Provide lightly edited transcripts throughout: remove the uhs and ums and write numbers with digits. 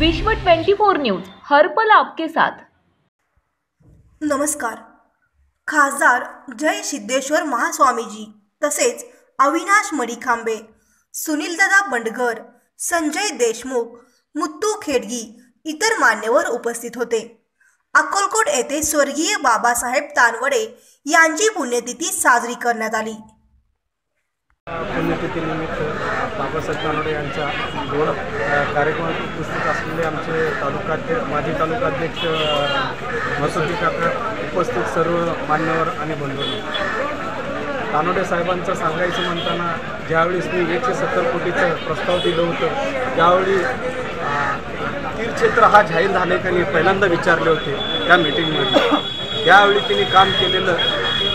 विश्व 24 न्यूज हर पल आपके साथ। नमस्कार। खासदार जय सिद्धेश्वर महास्वामीजी तसेच अविनाश मडिखांबे, सुनीलदादा बंडगर, संजय देशमुख, मुत्तू खेडगी इतर मान्यवर उपस्थित होते। अक्कलकोट येथे स्वर्गीय बाबासाहेब तानवडे यांची पुण्यतिथी साजरी करण्यात आली। पुण्यतिथीनिमित्त बाबासाहेब तानवडे यांच्या दोन कार्यक्रमात उपस्थित असलेले आमचे माजी तालुकाध्यक्ष मसुदी काका, उपस्थित सर्व मान्यवर आणि बंधूंनो, तानवडे साहेबांचं सांगायचं म्हणताना ज्यावेळेस मी 170 कोटीचं प्रस्ताव दिलं होतं त्यावेळी तीर्थक्षेत्र हा जाहीर झाले का नाही पहिल्यांदा विचारले होते त्या मीटिंगमध्ये। त्यावेळी त्यांनी काम केलेलं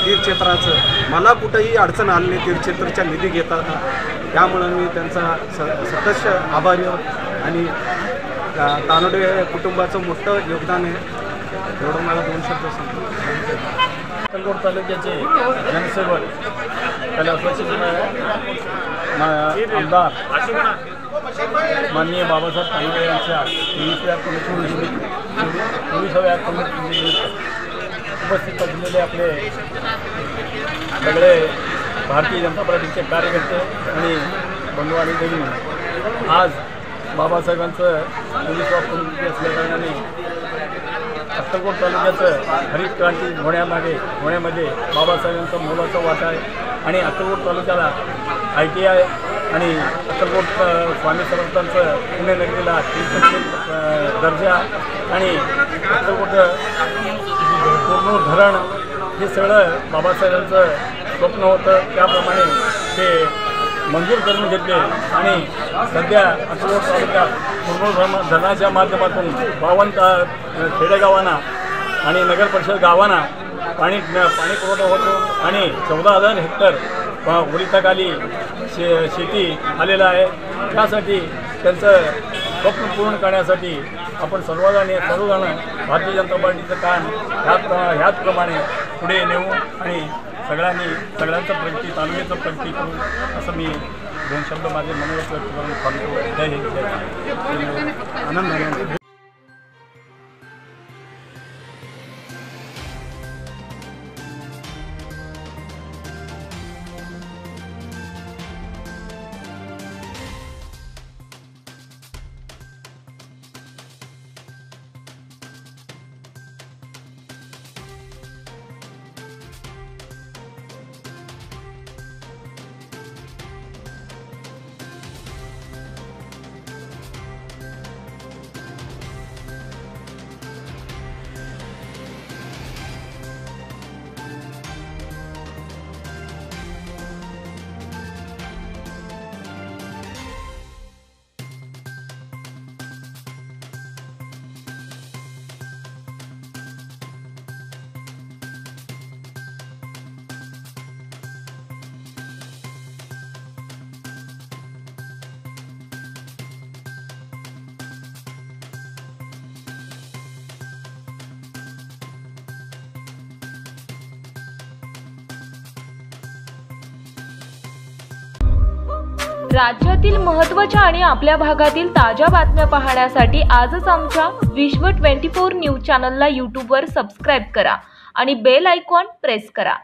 तीर्थक्षेत्राचं मला कुठंही अडचण आली नाही तीर्थक्षेत्राच्या निधी घेताना, त्यामुळं मी त्यांचा सतत आभारी आणि तानवडे कुटुंबाचं मोठं योगदान आहे एवढं मला 2 शब्द सांगतो। अक्कलकोट तालुक्याचे जनसेवक आमदार माननीय बाबासाहेब तानवडे यांच्या 24व्या पुण्यतिथीनिमित्त उपस्थित असलेले आपले सगळे भारतीय जनता पार्टीचे कार्यकर्ते आणि बंधू आणि भगिनी, आज बाबासाहेबांचं 24वा पुण्यतिथी असल्याकारणाने अक्कलकोट तालुक्याचं हरित क्रांती होण्यामध्ये बाबासाहेबांचा मोलाचा वाटा आहे आणि अक्कलकोट तालुक्याला ITI आणि अक्कलकोट स्वामी समर्थांचं पुण्यनगरीला दर्जा आणि अक्कलकोट पूर्ण धरण हे सगळं बाबासाहेबांचं स्वप्न होतं, त्याप्रमाणे ते मंजूर करून घेतले आणि सध्या अक्कलकोट तालुक्यात पूर्ण धरणाच्या माध्यमातून 52 खेडेगावांना आणि नगर परिषद गावांना पाणी पुरवठा होतो आणि 14,000 हेक्टर ओलिताखाली शेती आलेला आहे। त्यासाठी त्यांचं स्वप्न पूर्ण करण्यासाठी आपण सर्वजण भारतीय जनता पार्टीचं काम ह्याचप्रमाणे पुढे नेऊ आणि सगळ्यांचं प्रगती तालुक्याचं प्रगती करू असं मी 2 शब्द माझे मनोगत व्यक्त करून सांगतो। जय हिंद, जय आनंद झाला। राज्यातील महत्त्वाच्या आणि आपल्या भागातील ताज्या बातम्या पाहण्यासाठी आजच आमच्या विश्व 24 न्यूज चॅनलला YouTube वर सबस्क्राईब करा आणि बेल आयकॉन प्रेस करा।